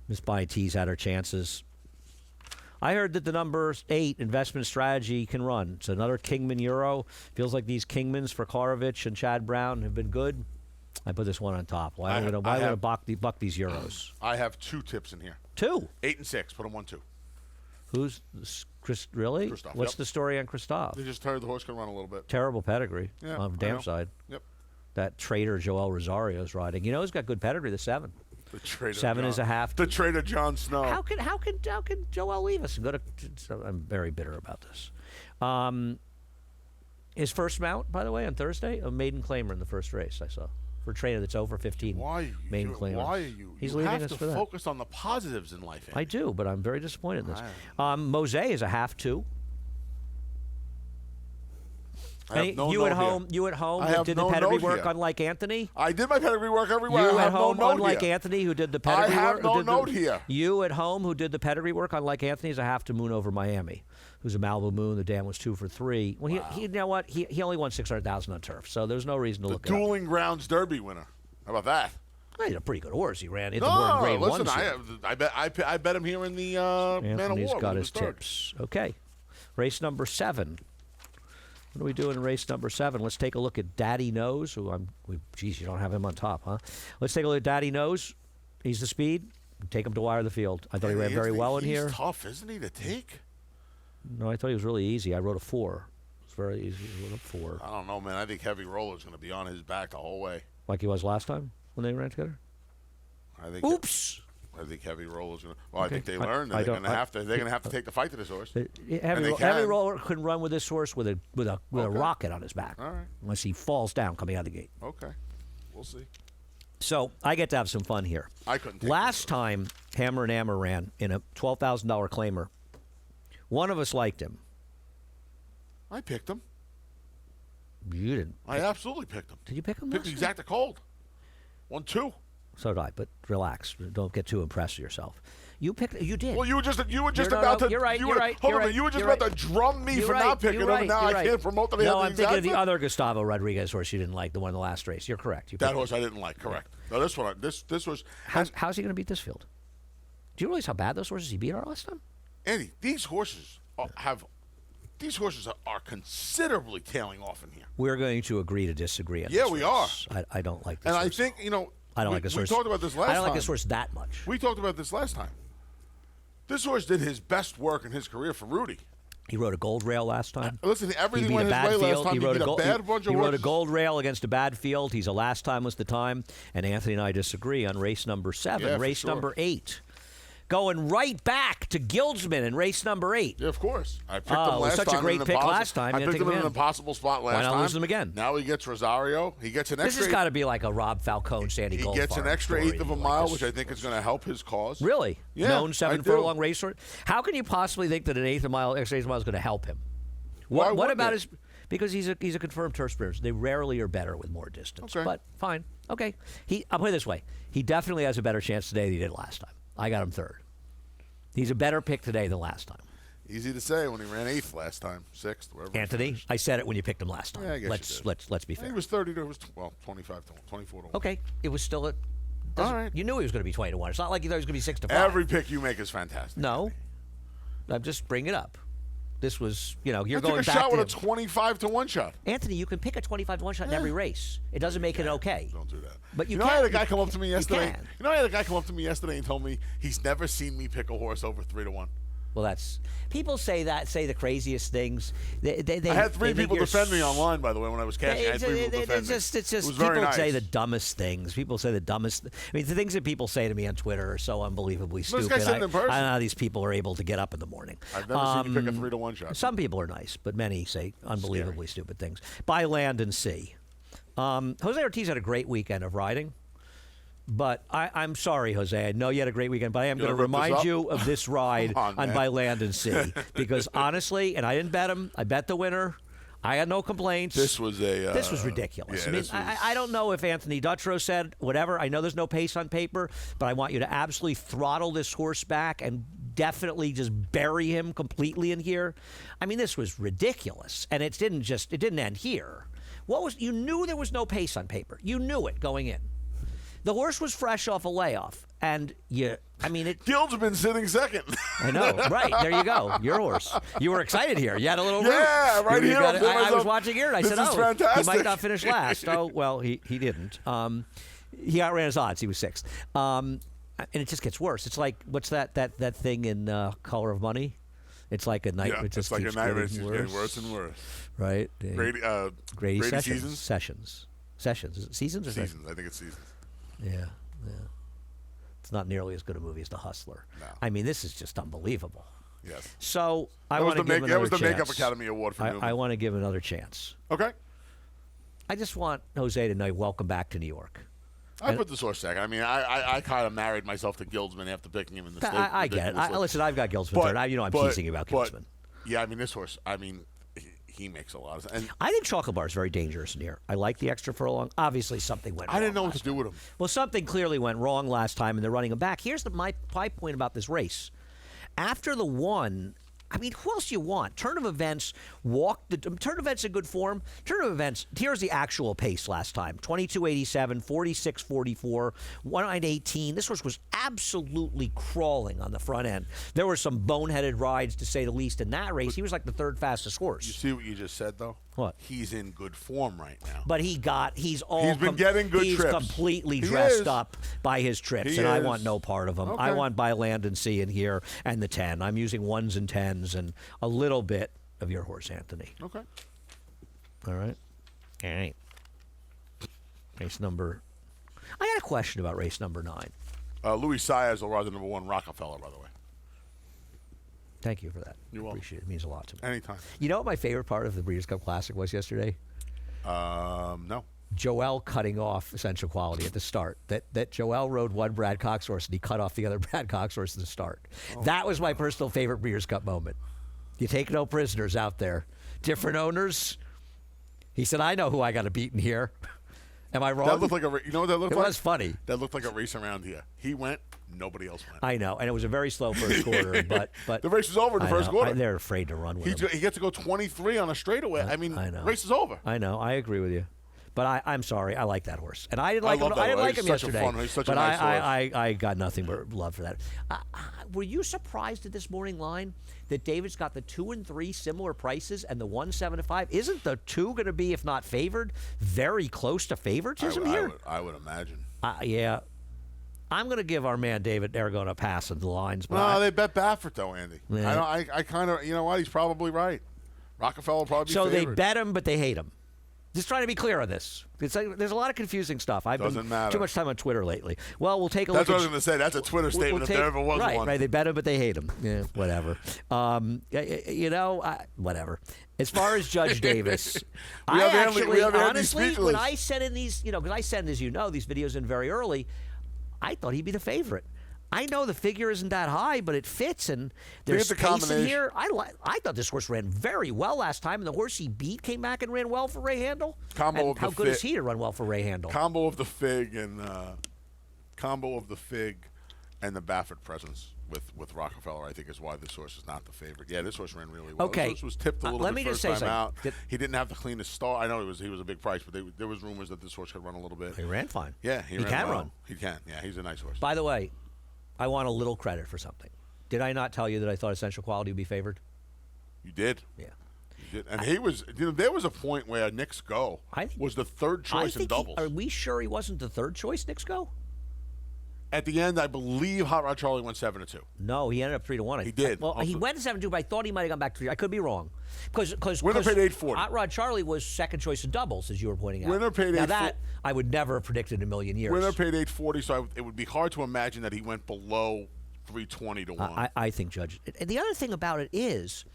Speaker 2: Miss Bionte's had her chances. I heard that the number 8 investment strategy can run. It's another Kingman Euro. Feels like these Kingmans for Klarovich and Chad Brown have been good. I put this one on top. Why would I buck these Euros?
Speaker 1: I have 2 tips in here.
Speaker 2: 2?
Speaker 1: 8 and 6. Put them 1-2.
Speaker 2: Who's Chris? Really?
Speaker 1: Christoph,
Speaker 2: What's
Speaker 1: yep.
Speaker 2: the story on Christoph?
Speaker 1: They just heard the horse can run a little bit.
Speaker 2: Terrible pedigree
Speaker 1: Yeah,
Speaker 2: on the damn side.
Speaker 1: Yep.
Speaker 2: That traitor Joel Rosario's riding. You know, he's got good pedigree. The 7.
Speaker 1: The traitor
Speaker 2: 7
Speaker 1: John.
Speaker 2: is a half.
Speaker 1: The traitor Jon Snow.
Speaker 2: How can Joel leave us and go to? So I'm very bitter about this. His first mount, by the way, on Thursday, a maiden claimer in the first race I saw for a trainer that's over 15.
Speaker 1: Why are you?
Speaker 2: Maiden claimer.
Speaker 1: Why are you?
Speaker 2: He's
Speaker 1: you
Speaker 2: leaving
Speaker 1: have
Speaker 2: us
Speaker 1: to
Speaker 2: for that.
Speaker 1: focus on the positives in life. Andy.
Speaker 2: I do, but I'm very disappointed in this. Mose is a half 2. You at home that did the pedigree work, unlike Anthony.
Speaker 1: I did my pedigree work everywhere.
Speaker 2: You
Speaker 1: I
Speaker 2: at
Speaker 1: have
Speaker 2: home,
Speaker 1: no note
Speaker 2: unlike
Speaker 1: here.
Speaker 2: Anthony, who did the pedigree work.
Speaker 1: I have no note here.
Speaker 2: You at home, who did the pedigree work, unlike Anthony, is a half to Moon over Miami, who's a Malibu Moon. The dam was 2 for 3. Well,
Speaker 1: Wow.
Speaker 2: he you know what? He only won 600,000 on turf, so there's no reason to look
Speaker 1: The
Speaker 2: it up.
Speaker 1: Dueling Grounds Derby winner. How about that?
Speaker 2: Well, he's a pretty good horse. He ran into
Speaker 1: No,
Speaker 2: grade
Speaker 1: listen,
Speaker 2: 1.
Speaker 1: I bet him here in the Man of
Speaker 2: Anthony's
Speaker 1: War.
Speaker 2: got
Speaker 1: when he
Speaker 2: his
Speaker 1: was third.
Speaker 2: tips. Okay, race number 7. What are we doing in race number 7? Let's take a look at Daddy Knows. Geez, you don't have him on top, huh? Let's take a look at Daddy Knows. He's the speed. Take him to wire the field. I thought he ran very well in here.
Speaker 1: He's tough, isn't he, to take?
Speaker 2: No, I thought he was really easy. I wrote a 4. It's very easy. I wrote a 4.
Speaker 1: I don't know, man. I think Heavy Roller's going to be on his back the whole way.
Speaker 2: Like he was last time when they ran together?
Speaker 1: I think.
Speaker 2: Oops!
Speaker 1: I think Heavy Roller's going to. Well,
Speaker 2: Okay.
Speaker 1: I think they learned that they're going to have to take the fight to this horse.
Speaker 2: Heavy Roller couldn't run with this horse with a rocket on his back.
Speaker 1: All right.
Speaker 2: Unless he falls down coming out of the gate.
Speaker 1: Okay. We'll see.
Speaker 2: So I get to have some fun here.
Speaker 1: I couldn't take
Speaker 2: Last time Hammer and Hammer ran in a $12,000 claimer, one of us liked him.
Speaker 1: I picked him.
Speaker 2: You didn't.
Speaker 1: I absolutely picked him.
Speaker 2: Did you pick him?
Speaker 1: Picked
Speaker 2: last time?
Speaker 1: Exacta Cold. 1-2.
Speaker 2: So did I, but relax. Don't get too impressed with yourself. You picked. You did.
Speaker 1: Well, you were just
Speaker 2: No,
Speaker 1: about to.
Speaker 2: You're right.
Speaker 1: You
Speaker 2: You're
Speaker 1: were,
Speaker 2: right.
Speaker 1: Hold
Speaker 2: you're
Speaker 1: on,
Speaker 2: right,
Speaker 1: you were just
Speaker 2: you're
Speaker 1: about
Speaker 2: right.
Speaker 1: to drum me
Speaker 2: You're
Speaker 1: for
Speaker 2: right,
Speaker 1: not picking
Speaker 2: you're
Speaker 1: him,
Speaker 2: right,
Speaker 1: and now
Speaker 2: you're
Speaker 1: I
Speaker 2: right.
Speaker 1: can't promote that.
Speaker 2: No, I'm thinking of the other Gustavo Rodriguez horse you didn't like, the one in the last race. You're correct. You
Speaker 1: That
Speaker 2: picked
Speaker 1: horse I didn't like. Correct. No, this one. This was.
Speaker 2: How's he going to beat this field? Do you realize how bad those horses he beat are last time?
Speaker 1: Andy, these horses are considerably tailing off in here.
Speaker 2: We're going to agree to disagree on
Speaker 1: Yeah,
Speaker 2: this
Speaker 1: we
Speaker 2: horse. I don't like this
Speaker 1: And
Speaker 2: horse.
Speaker 1: I think
Speaker 2: I don't like this horse.
Speaker 1: We talked about this last time.
Speaker 2: I don't like this horse that much.
Speaker 1: We talked about this last time. This horse did his best work in his career for Rudy.
Speaker 2: He rode a gold rail last time.
Speaker 1: Listen, everything
Speaker 2: He beat
Speaker 1: went
Speaker 2: a
Speaker 1: his
Speaker 2: bad
Speaker 1: way
Speaker 2: field.
Speaker 1: last time. He
Speaker 2: rode
Speaker 1: beat a bad bunch of
Speaker 2: he rode a
Speaker 1: horses.
Speaker 2: gold rail against a bad field. He's a last time was the time. And Anthony and I disagree on race number 7.
Speaker 1: Yeah, for
Speaker 2: race
Speaker 1: sure.
Speaker 2: number 8. Going right back to Gildsman in race number 8.
Speaker 1: Yeah, of course. I picked him
Speaker 2: Oh, it was
Speaker 1: last
Speaker 2: such a
Speaker 1: time.
Speaker 2: great
Speaker 1: in an
Speaker 2: pick
Speaker 1: impossible-
Speaker 2: last time.
Speaker 1: I
Speaker 2: You
Speaker 1: picked
Speaker 2: didn't
Speaker 1: him in
Speaker 2: take
Speaker 1: an
Speaker 2: him in.
Speaker 1: impossible spot last
Speaker 2: Why
Speaker 1: time.
Speaker 2: not lose him again?
Speaker 1: Now he gets Rosario. He gets an
Speaker 2: This
Speaker 1: extra.
Speaker 2: has got to be like a Rob Falcone, Sandy
Speaker 1: He
Speaker 2: Goldfarb
Speaker 1: gets an extra
Speaker 2: story.
Speaker 1: eighth of a
Speaker 2: Like
Speaker 1: mile,
Speaker 2: this.
Speaker 1: which I think is going to help his cause.
Speaker 2: Really?
Speaker 1: Yeah,
Speaker 2: Known 7
Speaker 1: I do.
Speaker 2: furlong race horse? How can you possibly think that an extra eighth mile is going to help him?
Speaker 1: Why
Speaker 2: What
Speaker 1: wouldn't
Speaker 2: about
Speaker 1: it?
Speaker 2: his? Because he's a confirmed turf sprinter. They rarely are better with more distance.
Speaker 1: Okay.
Speaker 2: But fine. Okay. I'll put it this way. He definitely has a better chance today than he did last time. I got him 3rd. He's a better pick today than last time.
Speaker 1: Easy to say when he ran 8th last time, 6th, wherever. he
Speaker 2: Anthony,
Speaker 1: finished.
Speaker 2: I said it when you picked him last time.
Speaker 1: Yeah, I guess you did.
Speaker 2: Let's be
Speaker 1: I think
Speaker 2: fair.
Speaker 1: He was 30 to it was 25 to 24 to 1.
Speaker 2: Okay. It was still a.
Speaker 1: All right.
Speaker 2: You knew he was going to be 20 to 1. It's not like you thought he was going to be 6 to 5.
Speaker 1: Every pick you make is fantastic.
Speaker 2: No. I'm just bringing it up. This was, you're
Speaker 1: I
Speaker 2: going
Speaker 1: took a
Speaker 2: back
Speaker 1: shot
Speaker 2: to
Speaker 1: with a 25-to-1 shot.
Speaker 2: Anthony, you can pick a 25-to-1 shot in every race. It doesn't make it okay.
Speaker 1: Don't do that.
Speaker 2: But you
Speaker 1: know, I had a
Speaker 2: can.
Speaker 1: guy come up to me yesterday.
Speaker 2: You can.
Speaker 1: I had a guy come up to me yesterday and told me he's never seen me pick a horse over 3-to-1.
Speaker 2: Well, that's people say the craziest things. They
Speaker 1: I had 3 people defend me online, by the way, when I was cashing. I had 3 people defend me.
Speaker 2: It's just
Speaker 1: it was
Speaker 2: people
Speaker 1: very nice.
Speaker 2: say the dumbest things. People say the dumbest. I mean, the things that people say to me on Twitter are so unbelievably stupid.
Speaker 1: This guy said it in person.
Speaker 2: I don't know how these people are able to get up in the morning.
Speaker 1: I've never seen you pick a 3-to-1 shot.
Speaker 2: Some people are nice, but many say unbelievably stupid things. By land and sea. Jose Ortiz had a great weekend of riding. But I'm sorry, Jose. I know you had a great weekend, but I am going to remind you of this ride on By Land and Sea. Because honestly, and I didn't bet him, I bet the winner. I had no complaints.
Speaker 1: This was
Speaker 2: ridiculous.
Speaker 1: Yeah,
Speaker 2: I don't know if Anthony Dutrow said whatever. I know there's no pace on paper, but I want you to absolutely throttle this horse back and definitely just bury him completely in here. I mean, this was ridiculous, and it didn't end here. You knew there was no pace on paper. You knew it going in. The horse was fresh off a layoff, and
Speaker 1: Gild's been sitting second.
Speaker 2: I know, right? There you go. Your horse. You were excited here. You had a little root.
Speaker 1: Yeah, right here.
Speaker 2: I was watching here, and I said,
Speaker 1: fantastic.
Speaker 2: He might not finish last. Oh, well, he didn't. He outran his odds. He was 6th. And it just gets worse. It's like, what's that thing in Color of Money? It's like a night.
Speaker 1: Yeah,
Speaker 2: it just
Speaker 1: it's like
Speaker 2: keeps
Speaker 1: a night
Speaker 2: getting
Speaker 1: it's just getting worse and worse.
Speaker 2: Right?
Speaker 1: Grady
Speaker 2: Sessions.
Speaker 1: Seasons?
Speaker 2: Sessions. Is it Seasons or
Speaker 1: Seasons? I think it's Seasons.
Speaker 2: Yeah. It's not nearly as good a movie as The Hustler.
Speaker 1: No.
Speaker 2: I mean, this is just unbelievable.
Speaker 1: Yes.
Speaker 2: So I want to give another chance.
Speaker 1: That was the Makeup Academy Award for Newman.
Speaker 2: I want to give another chance.
Speaker 1: Okay.
Speaker 2: I just want Jose to know, welcome back to New York.
Speaker 1: I put this horse second. I mean, I kind of married myself to Gildsman after picking him in the state.
Speaker 2: I get it. Listen, I've got Gildsman third. I'm teasing you about Gildsman.
Speaker 1: Yeah, I mean, this horse, he makes a lot of sense.
Speaker 2: I think Chocolate Bar is very dangerous in here. I like the extra furlong. Obviously, something went wrong.
Speaker 1: I didn't know what to do with him.
Speaker 2: Well, something clearly went wrong last time, and they're running him back. Here's my point about this race. After the 1, I mean, who else do you want? Turn of Events Turn of Events in good form. Turn of Events, here's the actual pace last time. 22.87, 46.44, 19.18. This horse was absolutely crawling on the front end. There were some boneheaded rides, to say the least, in that race. He was like the 3rd fastest horse.
Speaker 1: You see what you just said, though?
Speaker 2: What?
Speaker 1: He's in good form right now.
Speaker 2: But he's
Speaker 1: been getting good trips.
Speaker 2: He's completely dressed up by his trips, and I want no part of him.
Speaker 1: Okay.
Speaker 2: I want By Land and Sea in here and the 10. I'm using 1s and 10s and a little bit of your horse, Anthony.
Speaker 1: Okay.
Speaker 2: All right. Race number. I got a question about race number 9.
Speaker 1: Louis Saez will ride the number 1 Rockefeller, by the way.
Speaker 2: Thank you for that.
Speaker 1: You're welcome.
Speaker 2: Appreciate it. It means a lot to me.
Speaker 1: Anytime.
Speaker 2: You know what my favorite part of the Breeders' Cup Classic was yesterday?
Speaker 1: No.
Speaker 2: Joel cutting off Essential Quality at the start. That Joel rode one Brad Cox horse and he cut off the other Brad Cox horse at the start. That was my personal favorite Breeders' Cup moment. You take no prisoners out there. Different owners. He said, I know who I got to beat in here. Am I wrong?
Speaker 1: That looked like you know what that looked like?
Speaker 2: It was funny.
Speaker 1: That looked like a race around here. He went, nobody else went.
Speaker 2: I know, and it was a very slow first quarter, but
Speaker 1: the race is over in the first quarter.
Speaker 2: They're afraid to run with him.
Speaker 1: He gets to go 23 on a straightaway. I mean, the race is over.
Speaker 2: I know. I agree with you. But I'm sorry. I like that horse, and I didn't like him.
Speaker 1: I
Speaker 2: didn't like him yesterday.
Speaker 1: He's such
Speaker 2: but
Speaker 1: a nice horse.
Speaker 2: I got nothing but love for that. Were you surprised at this morning line that David's got the 2 and 3 similar prices and the 1 7 to 5? Isn't the 2 going to be, if not favored, very close to favoritism here?
Speaker 1: I would imagine.
Speaker 2: Yeah. I'm going to give our man David Aragon a pass on the lines. But
Speaker 1: no, they bet Baffert though, Andy.
Speaker 2: Yeah.
Speaker 1: I kind of, you know what? He's probably right. Rockefeller will probably be
Speaker 2: so
Speaker 1: favored.
Speaker 2: They bet him, but they hate him. Just trying to be clear on this. It's like, there's a lot of confusing stuff. I've
Speaker 1: Doesn't
Speaker 2: been
Speaker 1: matter.
Speaker 2: too much time on Twitter lately. Well, we'll take a look.
Speaker 1: That's what I was going to say. That's a Twitter statement if there ever was one.
Speaker 2: Right. They bet him, but they hate him. Yeah, whatever. Whatever. As far as Judge Davis, honestly, when I sent in these, because I send, as you know, these videos in very early, I thought he'd be the favorite. I know the figure isn't that high, but it fits, and there's pace in here. I thought this horse ran very well last time, and the horse he beat came back and ran well for Ray Handel. How good is he to run well for Ray Handel?
Speaker 1: Combo of the fig and the Baffert presence with Rockefeller, I think, is why this horse is not the favorite. Yeah, this horse ran really well.
Speaker 2: Okay,
Speaker 1: this horse was tipped a little bit first time out. He didn't have the cleanest start. I know he was a big price, but there was rumors that this horse could run a little bit.
Speaker 2: He ran fine.
Speaker 1: Yeah, he
Speaker 2: can
Speaker 1: well.
Speaker 2: run.
Speaker 1: He can. Yeah, he's a nice horse.
Speaker 2: By the way, I want a little credit for something. Did I not tell you that I thought Essential Quality would be favored?
Speaker 1: You did.
Speaker 2: Yeah.
Speaker 1: You did. And he was. There was a point where Knicks Go was the third choice in doubles.
Speaker 2: Are we sure he wasn't the third choice Knicks Go?
Speaker 1: At the end, I believe Hot Rod Charlie went 7-2.
Speaker 2: No, he ended up 3-1.
Speaker 1: He did.
Speaker 2: Well, he went to 7-2, but I thought he might have gone back to 3. I could be wrong. Because
Speaker 1: Winner paid $840.
Speaker 2: Hot Rod Charlie was second choice in doubles, as you were pointing out.
Speaker 1: Winner paid
Speaker 2: now
Speaker 1: $840.
Speaker 2: that I would never have predicted in a million years.
Speaker 1: Winner paid $840, so it would be hard to imagine that he went below 320 to 1.
Speaker 2: I think, Judge. And the other thing about it is,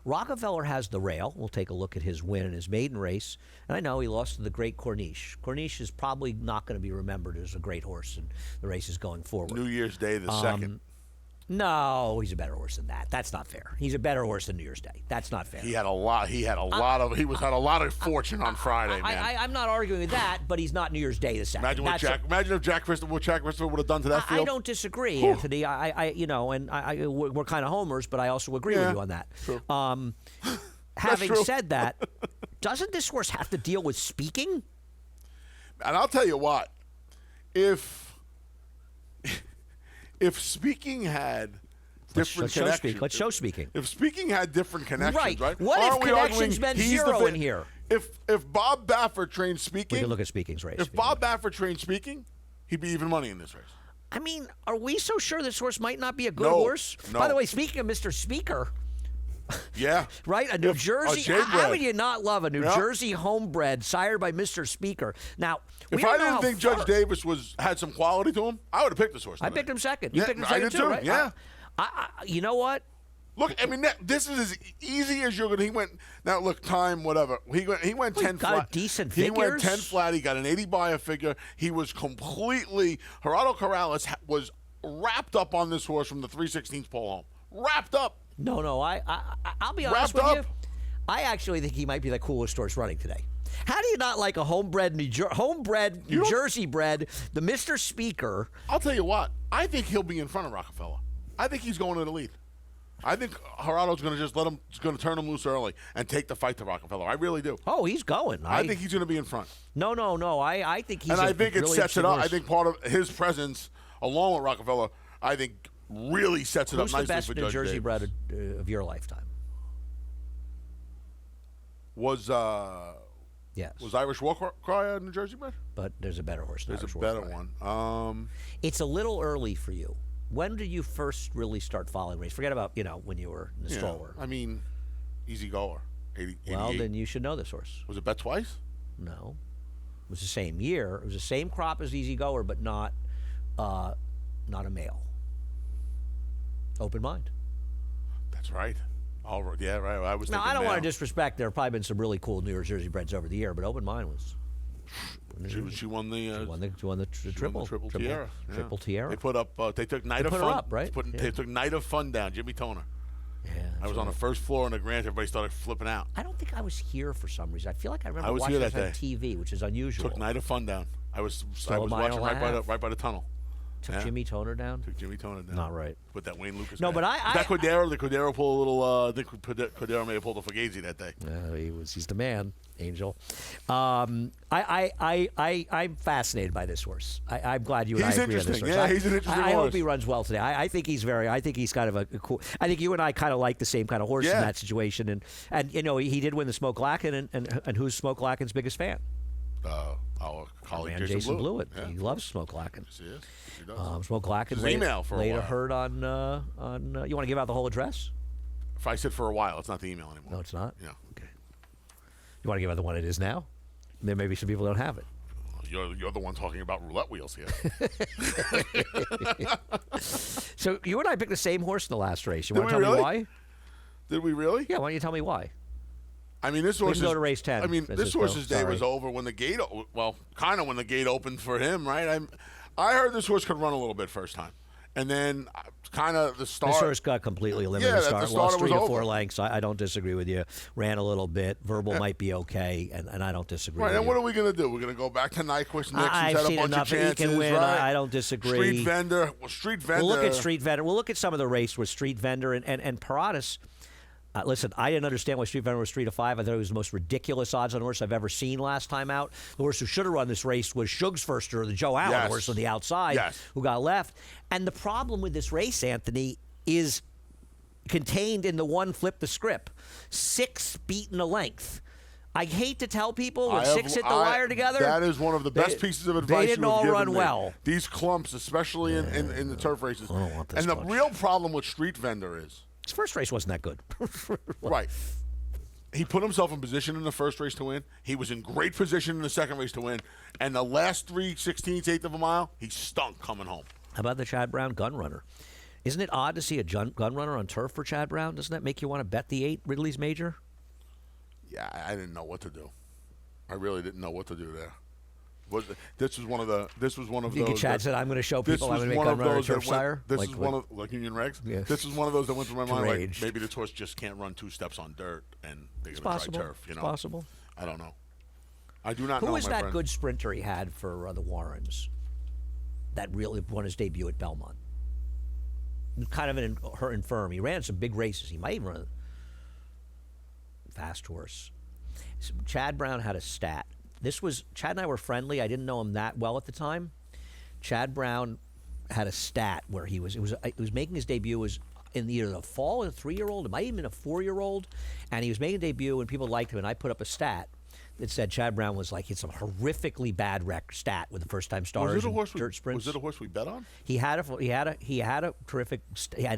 Speaker 2: Rockefeller has the rail. We'll take a look at his win in his maiden race. And I know he lost to the great Corniche. Corniche is probably not going to be remembered as a great horse in the races going forward.
Speaker 1: New Year's Day the 2nd.
Speaker 2: No, he's a better horse than that. That's not fair. He's a better horse than New Year's Day. That's not fair.
Speaker 1: He had a lot. He had a lot of fortune on Friday, man.
Speaker 2: I'm not arguing with that, but he's not New Year's Day the 2nd.
Speaker 1: Imagine if Jack Christopher would have done to that field.
Speaker 2: I don't disagree, Anthony. We're kind of homers, but I also agree with you on that.
Speaker 1: True.
Speaker 2: Having said that, doesn't this horse have to deal with speaking?
Speaker 1: And I'll tell you what, if speaking had different connections,
Speaker 2: let's show speaking.
Speaker 1: If speaking had different connections, right?
Speaker 2: What if connections meant zero in here?
Speaker 1: If Bob Baffert trained speaking,
Speaker 2: we can look at speaking's race.
Speaker 1: If Bob Baffert trained speaking, he'd be even money in this race.
Speaker 2: I mean, are we so sure this horse might not be a good horse?
Speaker 1: No.
Speaker 2: By the way, speaking of Mr. Speaker.
Speaker 1: Yeah.
Speaker 2: Right? A New Jersey. How would you not love a New Jersey homebred sired by Mr. Speaker? Now,
Speaker 1: if I didn't think Judge Davis had some quality to him, I would have picked this horse.
Speaker 2: I picked him second. You picked him second too, right?
Speaker 1: Yeah.
Speaker 2: You know what?
Speaker 1: Look, I mean, this is as easy as you're going to. He went, now look, time, whatever. He went 10 flat.
Speaker 2: Got a decent figures.
Speaker 1: He went 10 flat. He got an 80 by a figure. He was completely, Gerardo Corrales was wrapped up on this horse from the 3/16 pole home. Wrapped up.
Speaker 2: No, I'll be honest with you. I actually think he might be the coolest horse running today. How do you not like a homebred New Jersey bred, the Mr. Speaker?
Speaker 1: I'll tell you what. I think he'll be in front of Rockefeller. I think he's going to the lead. I think Gerardo's going to just going to turn him loose early and take the fight to Rockefeller. I really do.
Speaker 2: Oh, he's going.
Speaker 1: I think he's going to be in front.
Speaker 2: No. I think he's.
Speaker 1: And I think
Speaker 2: really
Speaker 1: it sets it up.
Speaker 2: horse.
Speaker 1: I think part of his presence, along with Rockefeller, I think really sets it up nicely for Judge
Speaker 2: Who's the best New Jersey
Speaker 1: Davis.
Speaker 2: bred of your lifetime?
Speaker 1: Was Irish War Cry a New Jersey bred?
Speaker 2: But there's a better horse.
Speaker 1: There's
Speaker 2: Irish
Speaker 1: a
Speaker 2: War
Speaker 1: better
Speaker 2: Cry.
Speaker 1: one.
Speaker 2: It's a little early for you. When did you first really start following race? Forget about when you were in the stroller.
Speaker 1: I mean, easy goer. 80,
Speaker 2: well,
Speaker 1: 88.
Speaker 2: then you should know this horse.
Speaker 1: Was it bet twice?
Speaker 2: No, it was the same year. It was the same crop as Easy Goer, but not a male. Open Mind.
Speaker 1: That's right. All right. Yeah, right. I was.
Speaker 2: Now
Speaker 1: thinking
Speaker 2: I don't
Speaker 1: male.
Speaker 2: want to disrespect. There have probably been some really cool New Jersey breds over the year, but Open Mind was.
Speaker 1: She won the.
Speaker 2: She won the triple
Speaker 1: tiara.
Speaker 2: Triple tiara.
Speaker 1: They put up. They took Night of
Speaker 2: put her
Speaker 1: Fun.
Speaker 2: up, right?
Speaker 1: They took Night of Fun down. Jimmy Toner.
Speaker 2: Yeah,
Speaker 1: I was on the first floor in the Grant. Everybody started flipping out.
Speaker 2: I don't think I was here for some reason. I feel like I remember
Speaker 1: I was
Speaker 2: watching
Speaker 1: here
Speaker 2: this
Speaker 1: that
Speaker 2: on TV, which is unusual.
Speaker 1: Took Night of Fun down. I was
Speaker 2: a mile
Speaker 1: watching
Speaker 2: and a half.
Speaker 1: right by the tunnel.
Speaker 2: Took Jimmy Toner down.
Speaker 1: Took Jimmy Toner down.
Speaker 2: Not right.
Speaker 1: With that Wayne Lucas.
Speaker 2: No,
Speaker 1: guy.
Speaker 2: but
Speaker 1: that Cordero. The Cordero pulled a little. I think Cordero may have pulled a Fugazi that day.
Speaker 2: He's the man, Angel. I'm fascinated by this horse. I'm glad you and I agree on this horse.
Speaker 1: Yeah, he's an interesting
Speaker 2: I
Speaker 1: horse.
Speaker 2: hope he runs well today. I think he's kind of a cool. I think you and I kind of like the same kind of horse in that situation. And he did win the Smoke Lacken, and who's Smoke Lacken's biggest fan?
Speaker 1: Our colleague
Speaker 2: Jason Blewett.
Speaker 1: Yeah.
Speaker 2: He loves Smoke Lacken.
Speaker 1: Yes, he is. He does.
Speaker 2: Smoke Lacken
Speaker 1: His email for a
Speaker 2: later
Speaker 1: while.
Speaker 2: heard on. You want to give out the whole address?
Speaker 1: If I said for a while, it's not the email anymore.
Speaker 2: No, it's not.
Speaker 1: Yeah.
Speaker 2: Okay. You want to give out the one it is now? Then maybe some people don't have it.
Speaker 1: You're the one talking about roulette wheels here.
Speaker 2: So you and I picked the same horse in the last race. You
Speaker 1: Did
Speaker 2: want to
Speaker 1: we
Speaker 2: tell me
Speaker 1: really?
Speaker 2: why?
Speaker 1: Did we really?
Speaker 2: Yeah. Why don't you tell me why?
Speaker 1: I mean, this horse
Speaker 2: go to race 10.
Speaker 1: I mean, this horse's day
Speaker 2: Sorry.
Speaker 1: was over when the gate. Well, kind of when the gate opened for him, right? I heard this horse could run a little bit first time, and then kind of the start.
Speaker 2: This horse got completely eliminated.
Speaker 1: Yeah,
Speaker 2: start.
Speaker 1: the starter
Speaker 2: Lost 3
Speaker 1: was
Speaker 2: to 4
Speaker 1: over.
Speaker 2: lengths. I don't disagree with you. Ran a little bit. Verbal might be okay, and I don't disagree.
Speaker 1: Right,
Speaker 2: with
Speaker 1: and
Speaker 2: you.
Speaker 1: what are we going to do? We're going to go back to Nyquist Nix, who's
Speaker 2: I've
Speaker 1: had a
Speaker 2: seen
Speaker 1: bunch
Speaker 2: enough
Speaker 1: of
Speaker 2: that he
Speaker 1: chances,
Speaker 2: can win.
Speaker 1: right?
Speaker 2: I don't disagree.
Speaker 1: Street Vendor. Well, Street Vendor.
Speaker 2: We'll look at Street Vendor. We'll look at some of the race with Street Vendor and Paratus. Listen, I didn't understand why Street Vendor was 3 to 5. I thought it was the most ridiculous odds on horse I've ever seen last time out. The horse who should have run this race was Shug's Firster, the Joe Allen horse on the outside, who got left. And the problem with this race, Anthony, is contained in the one flip the script. 6 beaten a length. I hate to tell people when 6 hit the wire together.
Speaker 1: That is one of the best pieces of advice
Speaker 2: they didn't all run well.
Speaker 1: These clumps, especially in the turf races.
Speaker 2: I don't want this
Speaker 1: and the
Speaker 2: much.
Speaker 1: real problem with Street Vendor is
Speaker 2: his first race wasn't that good.
Speaker 1: right. He put himself in position in the first race to win. He was in great position in the second race to win. And the last 3/16, eighth of a mile, he stunk coming home.
Speaker 2: How about the Chad Brown gun runner? Isn't it odd to see a gun runner on turf for Chad Brown? Doesn't that make you want to bet the 8 Ridley's Major?
Speaker 1: Yeah, I didn't know what to do. I really didn't know what to do there. This was one of those.
Speaker 2: Chad said, "I'm going to show people I'm going to make gun runner turf sire."
Speaker 1: This is one of like Union Regs.
Speaker 2: Yeah.
Speaker 1: This is one of those that went through my mind. Like maybe this horse just can't run 2 steps on dirt, and they're going to try turf. You know,
Speaker 2: it's possible.
Speaker 1: I don't know. I do not know.
Speaker 2: Who was
Speaker 1: my
Speaker 2: that
Speaker 1: friend.
Speaker 2: good sprinter he had for the Warrens? That really won his debut at Belmont. Kind of her infirm. He ran some big races. He might even run a fast horse. So Chad Brown had a stat. Chad and I were friendly. I didn't know him that well at the time. Chad Brown had a stat where he was making his debut. It was in either the fall of a 3-year-old, it might even been a 4-year-old, and he was making a debut and people liked him. And I put up a stat that said Chad Brown was like, it's a horrifically bad stat with the first-time stars in dirt sprints.
Speaker 1: Was it a horse we bet on?
Speaker 2: He had a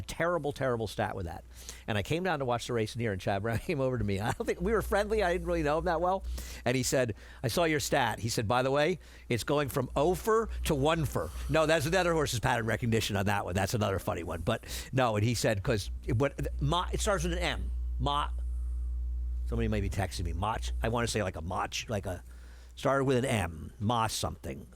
Speaker 2: terrible stat with that. And I came down to watch the race in here, and Chad Brown came over to me. I don't think we were friendly. I didn't really know him that well. And he said, "I saw your stat." He said, "By the way, it's going from 0-for to 1-for." No, that's the other horse's pattern recognition on that one. That's another funny one. But no, and he said because it starts with an M. Somebody may be texting me. Mach. I want to say like a Mach, started with an M. Moss something.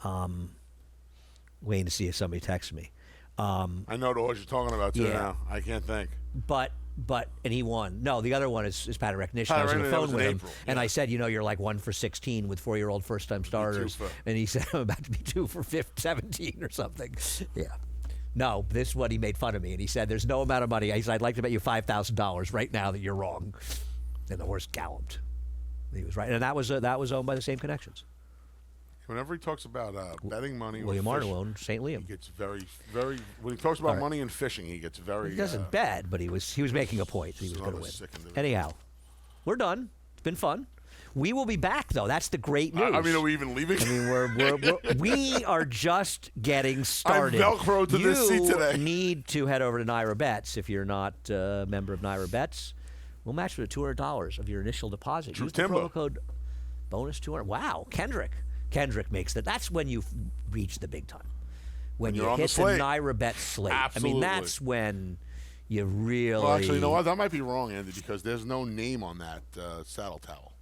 Speaker 2: Waiting to see if somebody texts me.
Speaker 1: I know the horse you're talking about too now. I can't think.
Speaker 2: And he won. No, the other one is pattern recognition. I was on the phone with him, and I said, you're like 1 for 16 with 4-year-old first-time starters. And he said, I'm about to be 2 for 17 or something. Yeah. No, this is what he made fun of me, and he said, "There's no amount of money." He said, "I'd like to bet you $5,000 right now that you're wrong." And the horse galloped. He was right, and that was owned by the same connections.
Speaker 1: Whenever he talks about betting money,
Speaker 2: William Arnold, St. Liam,
Speaker 1: he gets very, very. When he talks about money and fishing, he gets very.
Speaker 2: He doesn't bet, but he was making a point. He was going to win. Anyhow, we're done. It's been fun. We will be back, though. That's the great news.
Speaker 1: I mean, are we even leaving?
Speaker 2: I mean, we are just getting started.
Speaker 1: I'm Velcro to this seat today.
Speaker 2: You need to head over to Naira Bets if you're not a member of Naira Bets. We'll match with $200 of your initial deposit. Use the promo code bonus 200. Wow, Kendrick makes that. That's when you reach the big time. When you hit the Naira Bet slate.
Speaker 1: Absolutely.
Speaker 2: I mean, that's when you really.
Speaker 1: Well, actually, you know what? That might be wrong, Andy, because there's no name on that saddle towel.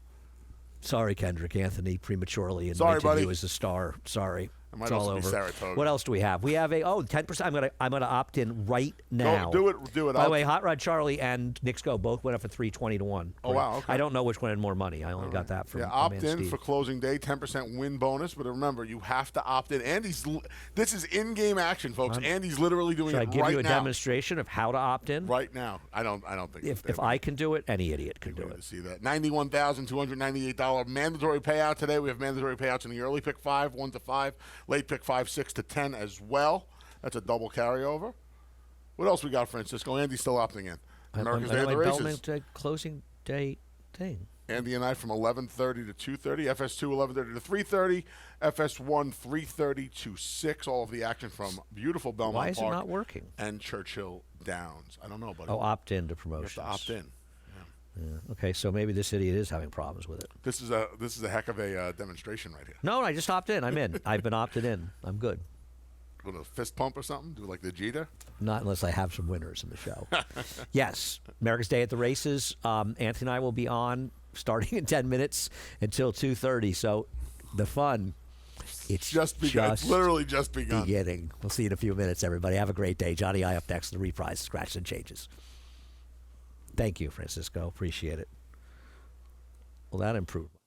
Speaker 2: Sorry, Kendrick Anthony, prematurely
Speaker 1: invented
Speaker 2: you as a star. Sorry.
Speaker 1: It might
Speaker 2: it's
Speaker 1: also
Speaker 2: all
Speaker 1: be
Speaker 2: over.
Speaker 1: Saratoga.
Speaker 2: What else do we have? We have 10%. I'm gonna opt in right now.
Speaker 1: Do it.
Speaker 2: By the way, Hot Rod Charlie and Knicks Go both went up for 320 to 1.
Speaker 1: Oh wow! Okay.
Speaker 2: I don't know which one had more money. I only got that from
Speaker 1: opt in
Speaker 2: Steve.
Speaker 1: for closing day, 10% win bonus. But remember, you have to opt in. This is in-game action, folks. Andy's literally doing it right now.
Speaker 2: Should I give you a demonstration of how to opt in
Speaker 1: right now? I don't think
Speaker 2: if I can do it, any idiot can do it.
Speaker 1: To see that $91,298 mandatory payout today. We have mandatory payouts in the early pick 5, 1 to 5, late pick 5, 6 to 10 as well. That's a double carryover. What else we got, Francisco? Andy's still opting in. America's Day of the Races.
Speaker 2: Closing day thing.
Speaker 1: Andy and I from 11:30 to 2:30. FS2 11:30 to 3:30. FS1 3:30 to 6. All of the action from beautiful Belmont Park.
Speaker 2: Why is it not working?
Speaker 1: And Churchill Downs. I don't know, buddy.
Speaker 2: Oh, opt in to promotions.
Speaker 1: You have to opt in.
Speaker 2: Yeah. Okay, so maybe this idiot is having problems with it.
Speaker 1: This is a heck of a demonstration right here.
Speaker 2: No, I just opted in. I'm in. I've been opted in. I'm good.
Speaker 1: With a fist pump or something? Do like the Jeter?
Speaker 2: Not unless I have some winners in the show. Yes, America's Day at the Races. Anthony and I will be on starting in 10 minutes until 2:30. So the fun, it's just begun.
Speaker 1: It's literally just begun.
Speaker 2: Beginning. We'll see you in a few minutes, everybody. Have a great day. Johnny I up next. The reprise, Scratch and Changes. Thank you, Francisco. Appreciate it. Well, that improved.